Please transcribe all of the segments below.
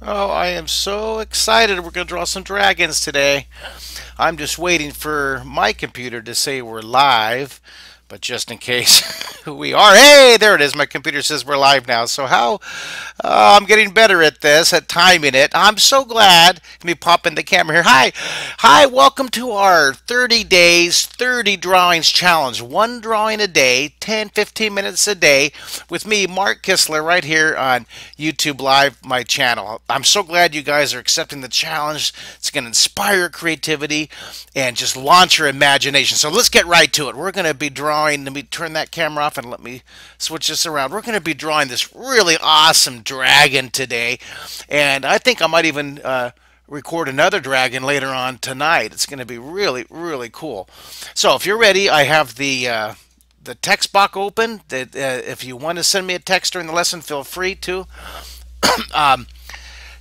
Oh, I am so excited. We're going to draw some dragons today. I'm just waiting for my computer to say we're live, but just in case we are. Hey, there it is. My computer says we're live now. So I'm getting better at this, at timing it. I'm so glad. Let me pop in the camera here. Hi. Hi, welcome to our 30 days, 30 drawings challenge. One drawing a day, 10, 15 minutes a day with me, Mark Kistler, right here on YouTube Live, my channel. I'm so glad you guys are accepting the challenge. It's going to inspire creativity and just launch your imagination. So let's get right to it. We're going to be drawing. Let me turn that camera off and let me switch this around. We're going to be drawing this really awesome dragon today. And I think I might even record another dragon later on tonight. It's going to be really, really cool. So if you're ready, I have the text box open. That if you want to send me a text during the lesson, feel free to.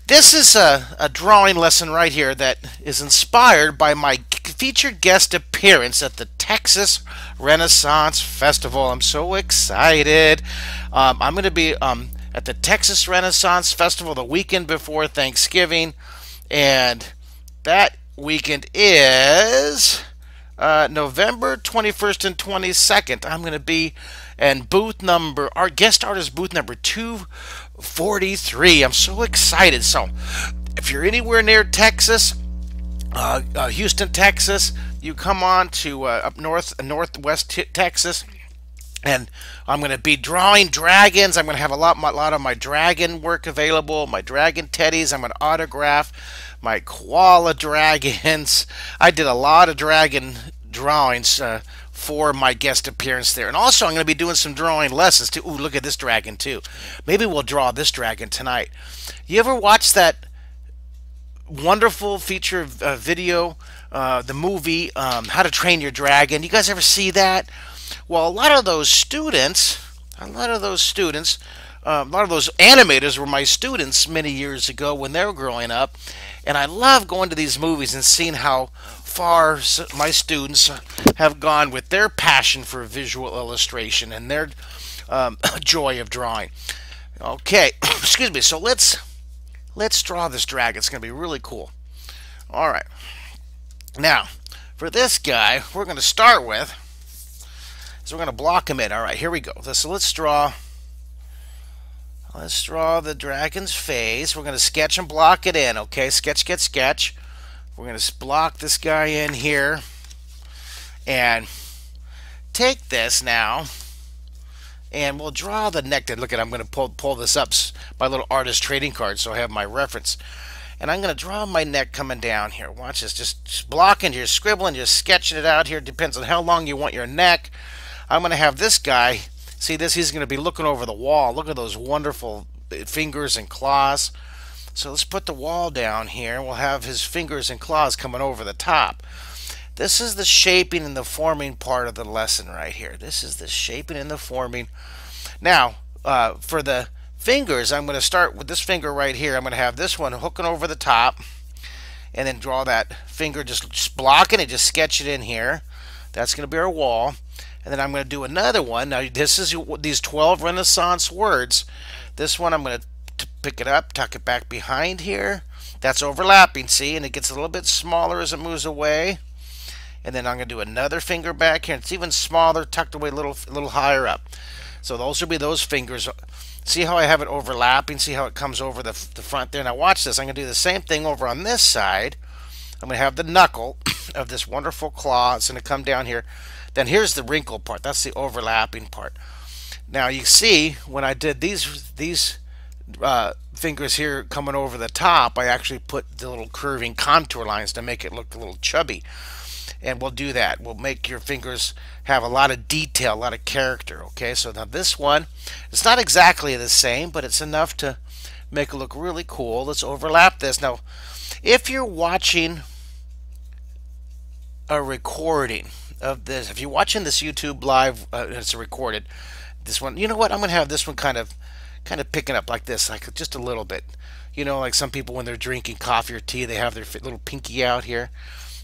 This is a drawing lesson right here that is inspired by my featured guest appearance at the Texas Renaissance Festival. I'm so excited. I'm going to be at the Texas Renaissance Festival the weekend before Thanksgiving, and that weekend is November 21st and 22nd. I'm going to be in our guest artist booth number 243. I'm so excited. So if you're anywhere near Texas, Houston, Texas, you come on to up northwest Texas, and I'm going to be drawing dragons. I'm going to have a lot of my dragon work available, my dragon teddies. I'm going to autograph my koala dragons. I did a lot of dragon drawings for my guest appearance there. And also I'm going to be doing some drawing lessons too. Ooh, look at this dragon too. Maybe we'll draw this dragon tonight. You ever watch that wonderful feature video, the movie How to Train Your Dragon? You guys ever see that? Well, a lot of those animators were my students many years ago when they were growing up, and I love going to these movies and seeing how far my students have gone with their passion for visual illustration and their joy of drawing. Okay, excuse me. So let's draw this dragon. It's going to be really cool. All right. Now, for this guy, we're going to start with. So we're going to block him in. All right, here we go. So let's draw the dragon's face. We're going to sketch and block it in. Okay, sketch, sketch, sketch. We're going to block this guy in here. And take this now. And we'll draw the neck. Look at, I'm going to pull this up, my little artist trading card, so I have my reference. And I'm going to draw my neck coming down here. Watch this. Just blocking, just scribbling, just sketching it out here. Depends on how long you want your neck. I'm going to have this guy, see this, he's going to be looking over the wall. Look at those wonderful fingers and claws. So let's put the wall down here. We'll have his fingers and claws coming over the top. This is the shaping and the forming part of the lesson right here. This is the shaping and the forming. Now, for the fingers, I'm going to start with this finger right here. I'm going to have this one hooking over the top, and then draw that finger, just blocking it, just sketch it in here. That's going to be our wall. And then I'm going to do another one. Now, this is these 12 Renaissance words. This one I'm going to pick it up, tuck it back behind here. That's overlapping, see? And it gets a little bit smaller as it moves away. And then I'm going to do another finger back here. It's even smaller, tucked away a little higher up. So those will be those fingers. See how I have it overlapping? See how it comes over the front there? Now watch this. I'm going to do the same thing over on this side. I'm going to have the knuckle of this wonderful claw. It's going to come down here. Then here's the wrinkle part. That's the overlapping part. Now you see when I did these fingers here coming over the top, I actually put the little curving contour lines to make it look a little chubby. And we'll do that. We'll make your fingers have a lot of detail, a lot of character. Okay, so now this one, it's not exactly the same, but it's enough to make it look really cool. Let's overlap this. Now, if you're watching a recording of this, if you're watching this YouTube live, it's recorded. This one, you know what? I'm gonna have this one kind of picking up like this, like just a little bit. You know, like some people when they're drinking coffee or tea, they have their little pinky out here.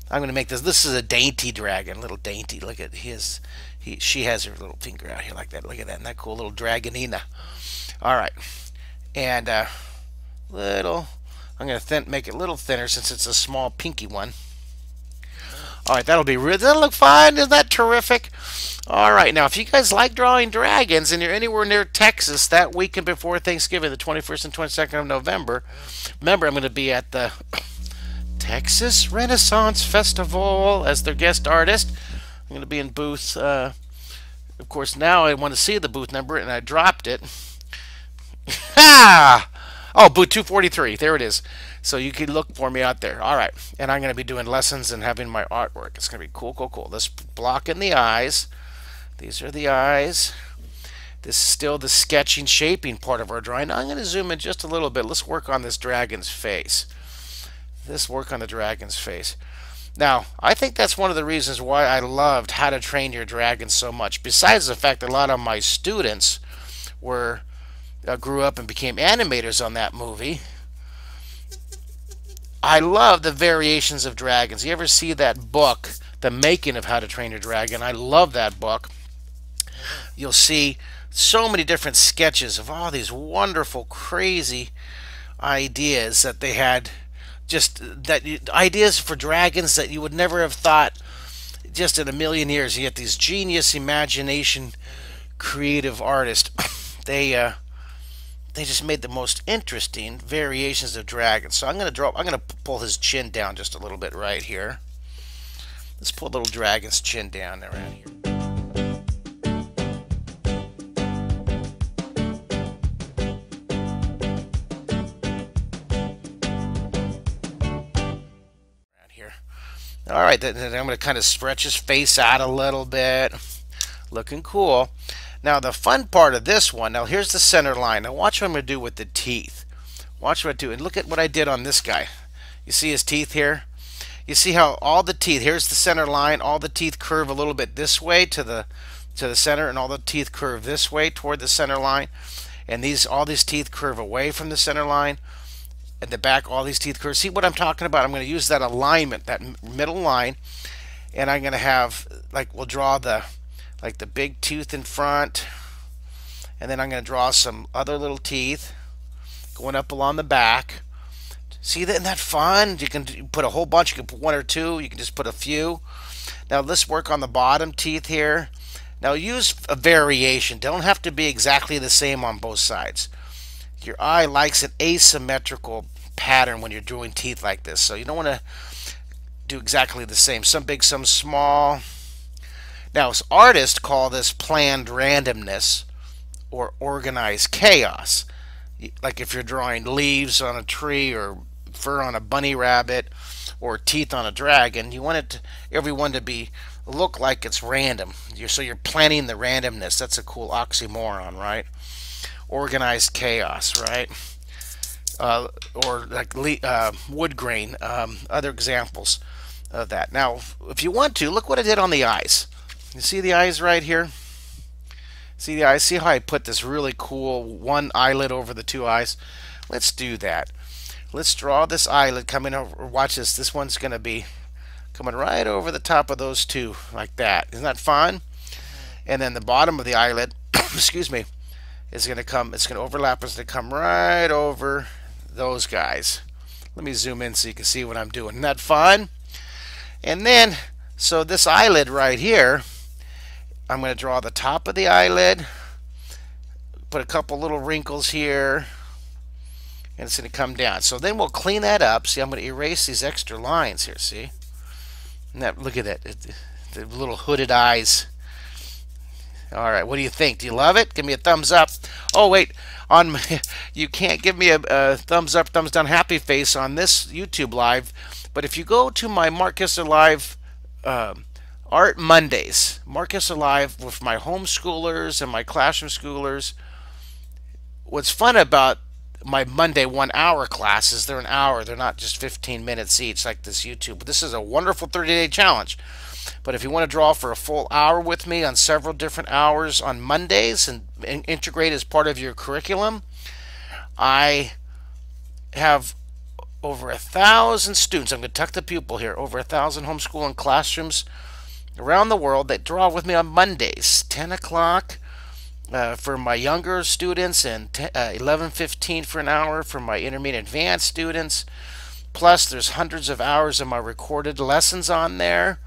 I'm gonna make this. This is a dainty dragon, little dainty. Look at she has her little finger out here like that. Look at that, isn't that cool? Little dragonina. All right, and little I'm going to make it a little thinner since it's a small pinky one. All right, that'll look fine. Isn't that terrific? All right, now if you guys like drawing dragons and you're anywhere near Texas that weekend before Thanksgiving, the 21st and 22nd of November, remember I'm going to be at the Texas Renaissance Festival as their guest artist. I'm going to be in booth. Of course, now I want to see the booth number, and I dropped it. Ha! Oh, booth 243. There it is. So you can look for me out there. All right. And I'm going to be doing lessons and having my artwork. It's going to be cool, cool, cool. Let's block in the eyes. These are the eyes. This is still the sketching, shaping part of our drawing. I'm going to zoom in just a little bit. Let's work on this dragon's face. Let's work on the dragon's face. Now, I think that's one of the reasons why I loved How to Train Your Dragon so much. Besides the fact that a lot of my students grew up and became animators on that movie, I love the variations of dragons. You ever see that book, The Making of How to Train Your Dragon? I love that book. You'll see so many different sketches of all these wonderful, crazy ideas that they had. Ideas for dragons that you would never have thought just in a million years. You get these genius, imagination, creative artists. They just made the most interesting variations of dragons. So I'm going to pull his chin down just a little bit right here. Let's pull the little dragon's chin down around here. All right, then I'm going to kind of stretch his face out a little bit. Looking cool. Now, the fun part of this one, now here's the center line. Now, watch what I'm going to do with the teeth. Watch what I do. And look at what I did on this guy. You see his teeth here? You see how all the teeth, here's the center line, all the teeth curve a little bit this way to the center, and all the teeth curve this way toward the center line. And all these teeth curve away from the center line. At the back, all these teeth curve. See what I'm talking about? I'm going to use that alignment, that middle line, and I'm going to have, we'll draw the big tooth in front, and then I'm going to draw some other little teeth going up along the back. See that? Isn't that fun? You can put a whole bunch. You can put one or two. You can just put a few. Now let's work on the bottom teeth here. Now use a variation. Don't have to be exactly the same on both sides. Your eye likes an asymmetrical pattern when you're doing teeth like this, so you don't want to do exactly the same. Some big, some small. Now, artists call this planned randomness or organized chaos. Like if you're drawing leaves on a tree or fur on a bunny rabbit or teeth on a dragon, you want everyone to look like it's random. So you're planning the randomness. That's a cool oxymoron, right? Organized chaos, right? Or like wood grain, other examples of that. Now, if you want to, look what I did on the eyes. You see the eyes right here? See the eyes? See how I put this really cool one eyelid over the two eyes? Let's do that. Let's draw this eyelid coming over. Watch this. This one's going to be coming right over the top of those two, like that. Isn't that fun? And then the bottom of the eyelid, excuse me, is going to come, it's going to overlap, it's going to come right over those guys. Let me zoom in so you can see what I'm doing. Isn't that fun? And then, so this eyelid right here, I'm going to draw the top of the eyelid, put a couple little wrinkles here, and it's going to come down. So then we'll clean that up. See, I'm going to erase these extra lines here, see? And that, look at that, the little hooded eyes. All right, what do you think? Do you love it? Give me a thumbs up. Oh, wait, you can't give me a thumbs up, thumbs down, happy face on this YouTube live, but if you go to my Mark Kistler Live Art Mondays, Mark Kistler Live with my homeschoolers and my classroom schoolers, what's fun about my Monday 1 hour classes, they're an hour, they're not just 15 minutes each like this YouTube. This is a wonderful 30-day challenge. But if you want to draw for a full hour with me on several different hours on Mondays and integrate as part of your curriculum, I have over 1,000 students. I'm going to tuck the pupil here. Over 1,000 homeschooling classrooms around the world that draw with me on Mondays, 10 o'clock for my younger students, and 11.15 for an hour for my intermediate advanced students. Plus, there's hundreds of hours of my recorded lessons on there.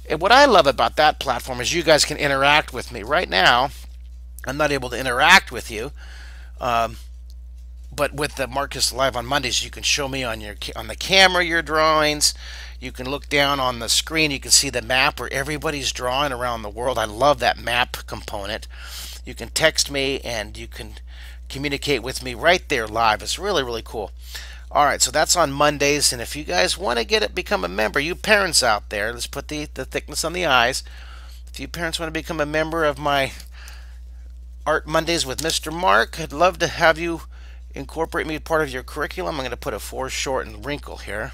And what I love about that platform is you guys can interact with me. Right now, I'm not able to interact with you, but with the Mark Kistler Live on Mondays, you can show me on the camera your drawings. You can look down on the screen. You can see the map where everybody's drawing around the world. I love that map component. You can text me and you can communicate with me right there live. It's really, really cool. All right, so that's on Mondays, and if you guys want to become a member, you parents out there, let's put the thickness on the eyes. If you parents want to become a member of my Art Mondays with Mr. Mark, I'd love to have you incorporate me as part of your curriculum. I'm going to put a foreshort and wrinkle here.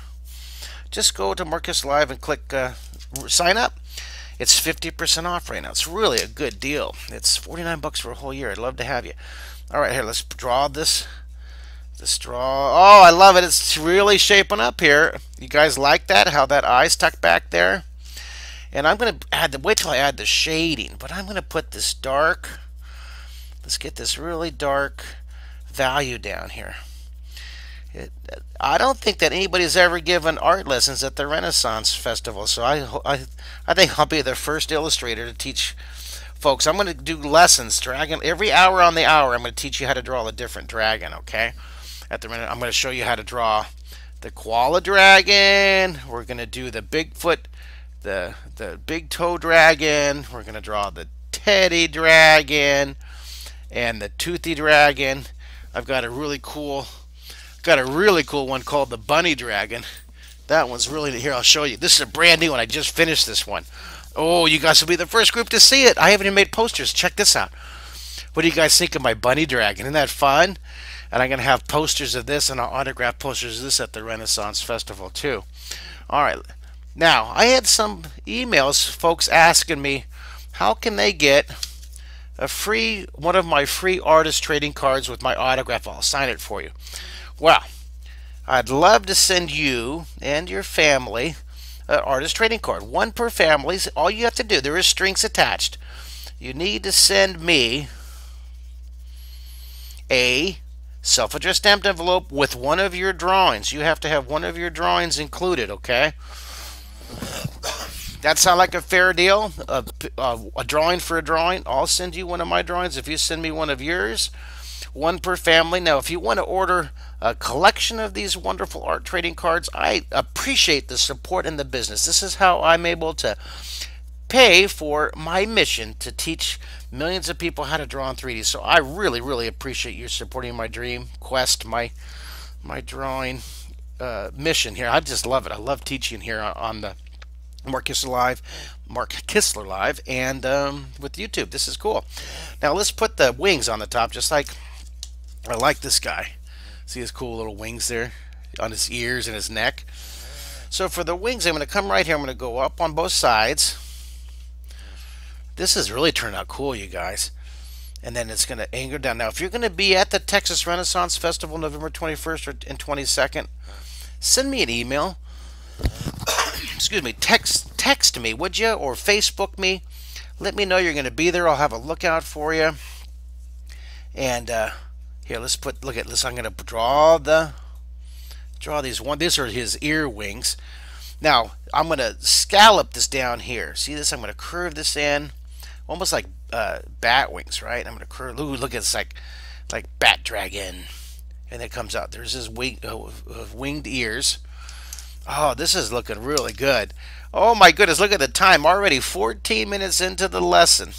Just go to Mark Kistler Live and click sign up. It's 50% off right now. It's really a good deal. It's $49 for a whole year. I'd love to have you. All right, here, let's draw this draw. Oh, I love it. It's really shaping up here. You guys like that? How that eye's tucked back there? And I'm going to wait till I add the shading, but I'm going to put this dark, let's get this really dark value down here. I don't think that anybody's ever given art lessons at the Renaissance Festival, so I think I'll be the first illustrator to teach folks. I'm going to do lessons, dragon, every hour on the hour. I'm going to teach you how to draw a different dragon, okay? At the minute, I'm going to show you how to draw the koala dragon. We're going to do the Bigfoot, the big toe dragon. We're going to draw the teddy dragon and the toothy dragon. I've got a really cool one called the bunny dragon. That one's really, here, I'll show you. This is a brand new one. I just finished this one. Oh, you guys will be the first group to see it. I haven't even made posters. Check this out. What do you guys think of my bunny dragon? Isn't that fun? And I'm going to have posters of this, and I'll autograph posters of this at the Renaissance Festival too. All right. Now, I had some emails, folks asking me, how can they get one of my free artist trading cards with my autograph? I'll sign it for you. Well, I'd love to send you and your family an artist trading card. One per family. All you have to do, there is strings attached. You need to send me a self-addressed stamped envelope with one of your drawings. You have to have one of your drawings included, okay? That sound like a fair deal? A drawing for a drawing? I'll send you one of my drawings if you send me one of yours. One per family. Now, if you want to order a collection of these wonderful art trading cards, I appreciate the support in the business. This is how I'm able to pay for my mission to teach millions of people how to draw in 3D. So I really, really appreciate you supporting my dream quest, my drawing mission here. I just love it. I love teaching here on the Mark Kistler Live, and with YouTube. This is cool. Now let's put the wings on the top, just like I like this guy. See his cool little wings there on his ears and his neck. So for the wings, I'm going to come right here. I'm going to go up on both sides. This has really turned out cool, you guys. And then it's going to angle down. Now, if you're going to be at the Texas Renaissance Festival November 21st and 22nd, send me an email. Excuse me, text me, would you? Or Facebook me. Let me know you're going to be there. I'll have a lookout for you. And here, look at this. I'm going to draw these these are his ear wings. Now, I'm going to scallop this down here. See this? I'm going to curve this in, almost like bat wings, right? I'm going to curve. Ooh, look at this, like bat dragon, and it comes out. There's his winged ears. Oh, this is looking really good. Oh my goodness, look at the time. Already 14 minutes into the lesson.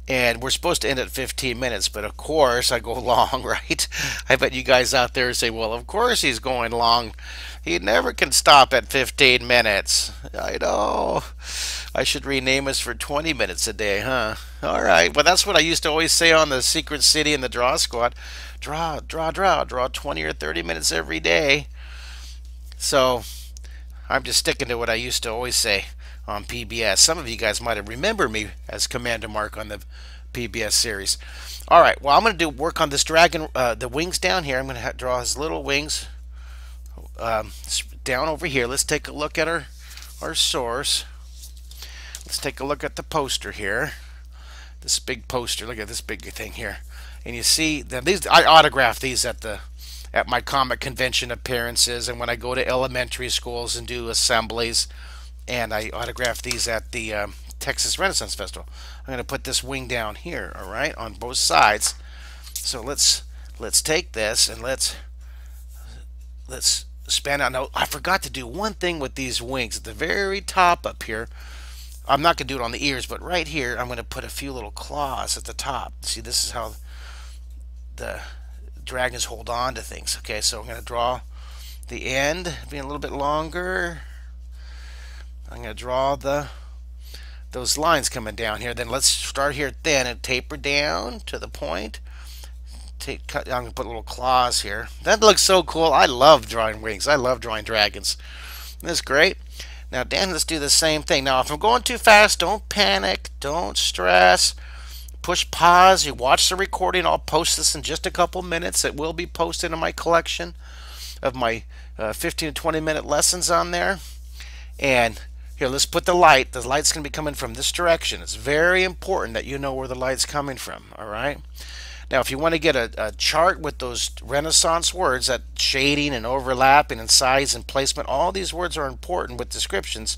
And we're supposed to end at 15 minutes, but of course I go long, right? I bet you guys out there say, well, of course he's going long. He never can stop at 15 minutes. I know. I should rename us for 20 minutes a day, huh? All right. Well, that's what I used to always say on the Secret City and the Draw Squad. Draw 20 or 30 minutes every day. So I'm just sticking to what I used to always say on PBS. Some of you guys might have remembered me as Commander Mark on the PBS series. All right, well, I'm going to work on this dragon, the wings down here. I'm going to draw his little wings down over here. Let's take a look at our source. Let's take a look at the poster here. this big poster. Look at this big thing here, and you see that these, I autograph these at my comic convention appearances, and when I go to elementary schools and do assemblies, and I autograph these at the Texas Renaissance Festival. I'm going to put this wing down here, all right, on both sides. So let's take this and let's span out. Now, I forgot to do one thing with these wings at the very top up here. I'm not going to do it on the ears, but right here I'm going to put a few little claws at the top. See, this is how the dragons hold on to things. Okay, so I'm going to draw the end being a little bit longer. I'm going to draw those lines coming down here. Then let's start here thin and taper down to the point. I'm going to put little claws here. That looks so cool. I love drawing wings. I love drawing dragons. That's great. Now, Dan, let's do the same thing. Now, if I'm going too fast, don't panic. Don't stress. Push pause. You watch the recording. I'll post this in just a couple minutes. It will be posted in my collection of my 15 to 20 minute lessons on there. And here, let's put the light. The light's going to be coming from this direction. It's very important that you know where the light's coming from. All right. Now, if you want to get a chart with those Renaissance words, that shading and overlapping and size and placement, all these words are important with descriptions.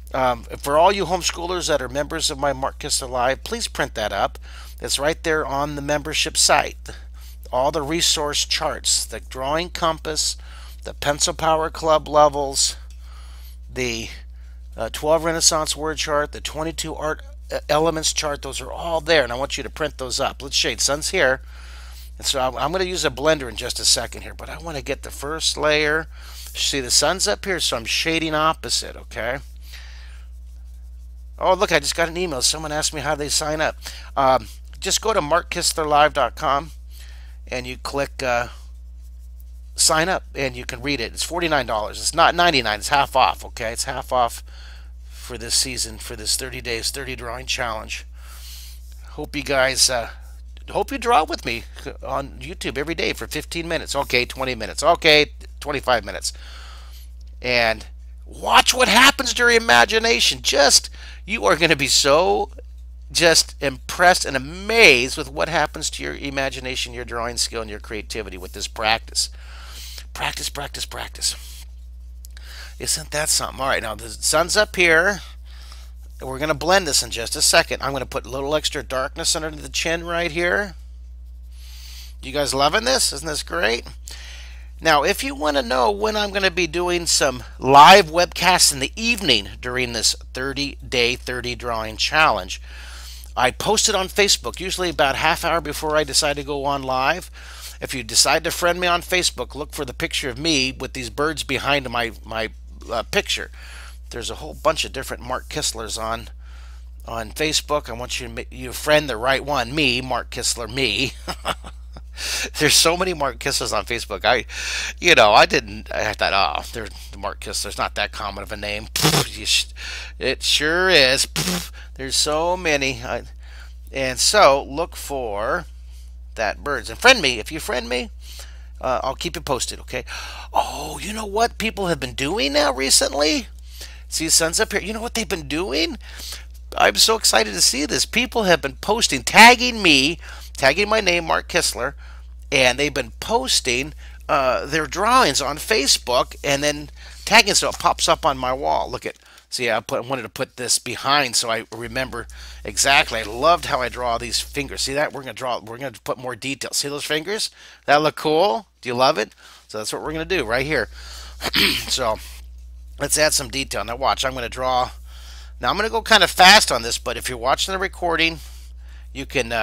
For all you homeschoolers that are members of my Mark Kistler Live, please print that up. It's right there on the membership site. All the resource charts, the drawing compass, the pencil power club levels, the 12 Renaissance word chart, the 22 art elements chart, those are all there, and I want you to print those up. Let's shade. Sun's here, and so I'm going to use a blender in just a second here, but I want to get the first layer. See, the sun's up here, so I'm shading opposite. Okay. Oh, look, I just got an email. Someone asked me how they sign up. Just go to markkistlerlive.com and you click sign up, and you can read it. It's $49. It's not $99. It's half off. Okay, it's half off for this season, for this 30 days 30 drawing challenge. Hope you guys hope you draw with me on YouTube every day for 15 minutes. Okay, 20 minutes. Okay, 25 minutes. And watch what happens to your imagination. You are going to be so just impressed and amazed with what happens to your imagination, your drawing skill, and your creativity with this practice. Practice, practice, practice. Isn't that something? All right, now the sun's up here. We're going to blend this in just a second. I'm going to put a little extra darkness under the chin right here. You guys loving this? Isn't this great? Now, if you want to know when I'm going to be doing some live webcasts in the evening during this 30-day 30 drawing challenge, I post it on Facebook, usually about half hour before I decide to go on live. If you decide to friend me on Facebook, look for the picture of me with these birds behind my picture. There's a whole bunch of different Mark Kistlers on Facebook. I want you to friend the right one, me, Mark Kistler, me. There's so many Mark Kistlers on Facebook. I thought, oh, there's Mark Kistler's not that common of a name. It sure is. There's so many. And so look for that birds and friend me. If you friend me, I'll keep you posted. Okay. Oh, you know what people have been doing now recently? See, the sun's up here. You know what they've been doing? I'm so excited to see this. People have been posting, tagging me, tagging my name, Mark Kistler, and they've been posting their drawings on Facebook and then tagging so it pops up on my wall. Look at, see, I wanted to put this behind so I remember exactly. I loved how I draw these fingers. See that? We're gonna put more detail. See those fingers? That look cool? Do you love it? So that's what we're gonna do right here. So let's add some detail. Now watch, I'm gonna draw. Now I'm gonna go kind of fast on this, but if you're watching the recording, you can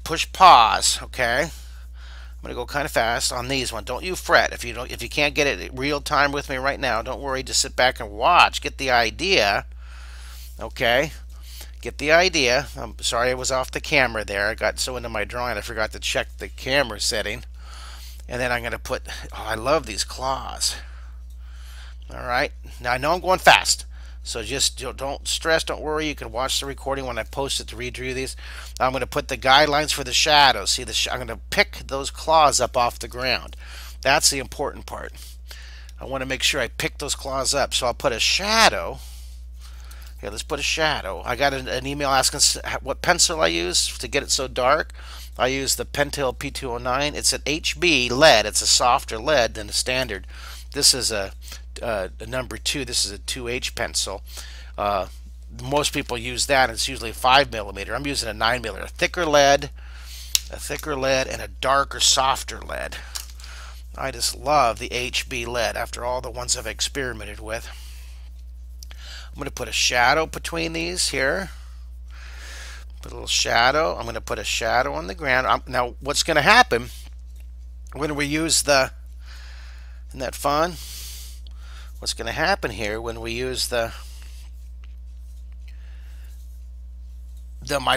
push pause. Okay. I'm gonna go kind of fast on these one. Don't you fret if you can't get it real time with me right now. Don't worry. Just sit back and watch. Get the idea. Okay. Get the idea. I'm sorry I was off the camera there. I got so into my drawing I forgot to check the camera setting. And then I'm gonna put. Oh, I love these claws. All right. Now I know I'm going fast. So just don't stress, don't worry. You can watch the recording when I post it to redraw these. I'm going to put the guidelines for the shadows. See, I'm going to pick those claws up off the ground. That's the important part. I want to make sure I pick those claws up. So I'll put a shadow Here, let's put a shadow. I got an email asking what pencil I use to get it so dark. I use the Pentel P209. It's an HB lead. It's a softer lead than the standard. This is a number 2. This is a 2H pencil. Most people use that. It's usually a 5mm. I'm using a 9mm. A thicker lead, and a darker, softer lead. I just love the HB lead after all the ones I've experimented with. I'm going to put a shadow between these here. Put a little shadow. I'm going to put a shadow on the ground. Now, what's going to happen when we use the... Isn't that fun? What's going to happen here when we use my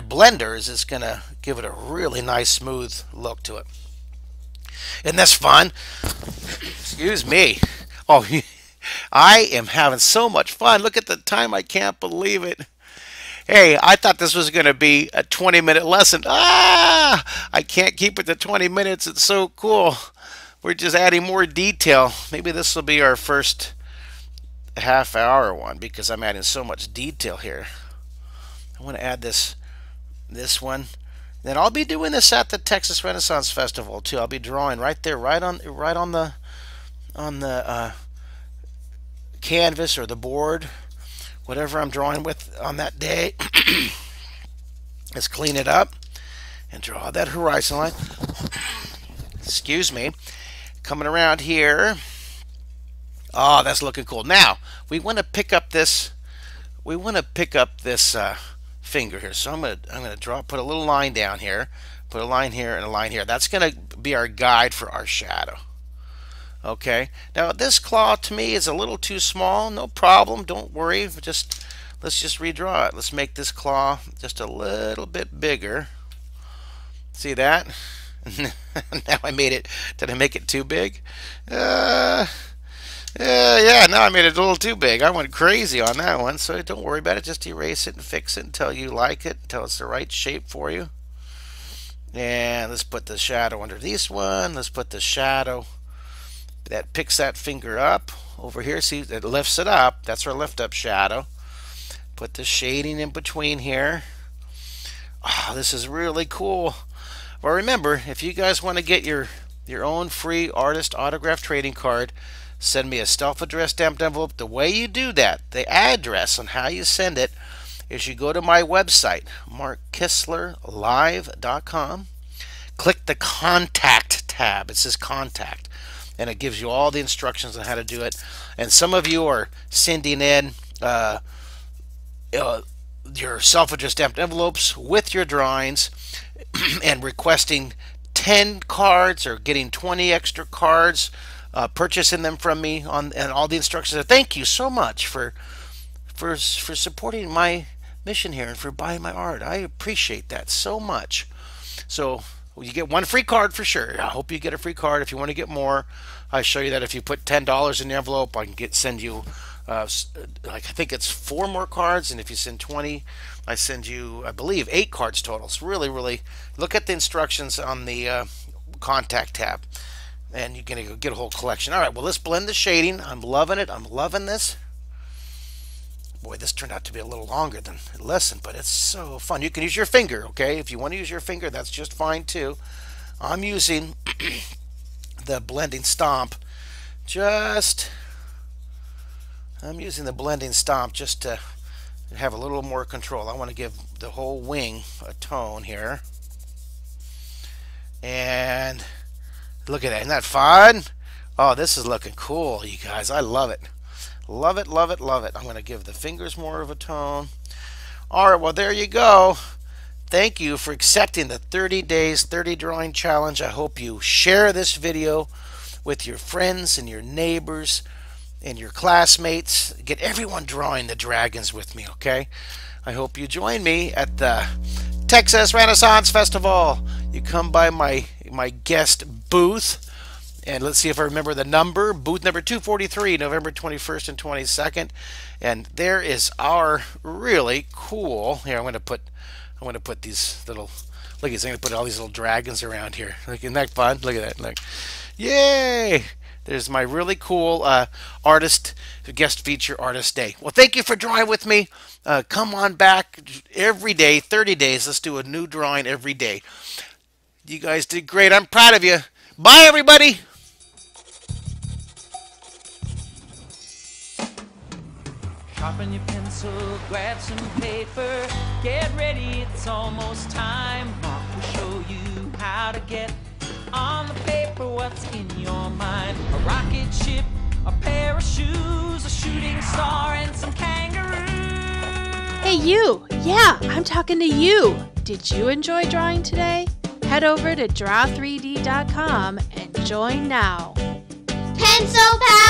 blender is it's going to give it a really nice smooth look to it. Isn't this fun? Excuse me. Oh, I am having so much fun. Look at the time. I can't believe it. Hey, I thought this was going to be a 20-minute lesson. I can't keep it to 20 minutes. It's so cool. We're just adding more detail. Maybe this will be our first half-hour one because I'm adding so much detail here. I want to add this one. Then I'll be doing this at the Texas Renaissance Festival too. I'll be drawing right there, right on the canvas or the board, whatever I'm drawing with on that day. Let's clean it up and draw that horizon line. Excuse me. Coming around here. Oh, that's looking cool. Now we want to pick up this. We want to pick up this finger here. So I'm gonna put a little line down here, put a line here and a line here. That's gonna be our guide for our shadow. Okay. Now this claw to me is a little too small. No problem. Don't worry. Let's just redraw it. Let's make this claw just a little bit bigger. See that? Now I made it. Did I make it too big? Yeah, now I made it a little too big. I went crazy on that one, so don't worry about it. Just erase it and fix it until you like it, until it's the right shape for you. And let's put the shadow under this one. Let's put the shadow that picks that finger up over here. See, it lifts it up. That's our lift up shadow. Put the shading in between here. Oh, this is really cool. Well, remember, if you guys want to get your own free artist autograph trading card, send me a self-addressed stamped envelope. The way you do that, the address on how you send it, is you go to my website, markkistlerlive.com. Click the contact tab. It says contact, and it gives you all the instructions on how to do it. And some of you are sending in your self-addressed stamped envelopes with your drawings and requesting 10 cards or getting 20 extra cards, purchasing them from me and all the instructions. Thank you so much for supporting my mission here and for buying my art. I appreciate that so much. So you get one free card for sure. I hope you get a free card. If you want to get more, I show you that if you put $10 in the envelope, I can send you I think it's 4 more cards, and if you send 20, I send you, I believe, 8 cards total. It's really look at the instructions on the contact tab, and you're gonna get a whole collection. All right, well, let's blend the shading. I'm loving it. I'm loving this. Boy, this turned out to be a little longer than a lesson, but it's so fun. You can use your finger, okay? If you want to use your finger, that's just fine too. I'm using the blending stomp. I'm using the blending stomp just to have a little more control. I want to give the whole wing a tone here. And look at that. Isn't that fun? Oh, this is looking cool, you guys. I love it. Love it, love it, love it. I'm going to give the fingers more of a tone. All right, well, there you go. Thank you for accepting the 30 days, 30 drawing challenge. I hope you share this video with your friends and your neighbors and your classmates. Get everyone drawing the dragons with me, okay? I hope you join me at the Texas Renaissance Festival. You come by my guest booth, and let's see if I remember the number. Booth number 243, November 21st and 22nd. And there is our really cool. Here, I'm going to put these little. Look, I'm going to put all these little dragons around here. Like, isn't that fun? Look at that. Like, yay! There's my really cool artist, guest feature artist day. Well, thank you for drawing with me. Come on back every day, 30 days. Let's do a new drawing every day. You guys did great. I'm proud of you. Bye, everybody. Sharpen your pencil, grab some paper, get ready, it's almost time. Mark will show you how to get on the paper what's in your mind. A rocket ship, a pair of shoes, a shooting star, and some kangaroos. Hey you! Yeah, I'm talking to you! Did you enjoy drawing today? Head over to draw3d.com and join now. Pencil Pal!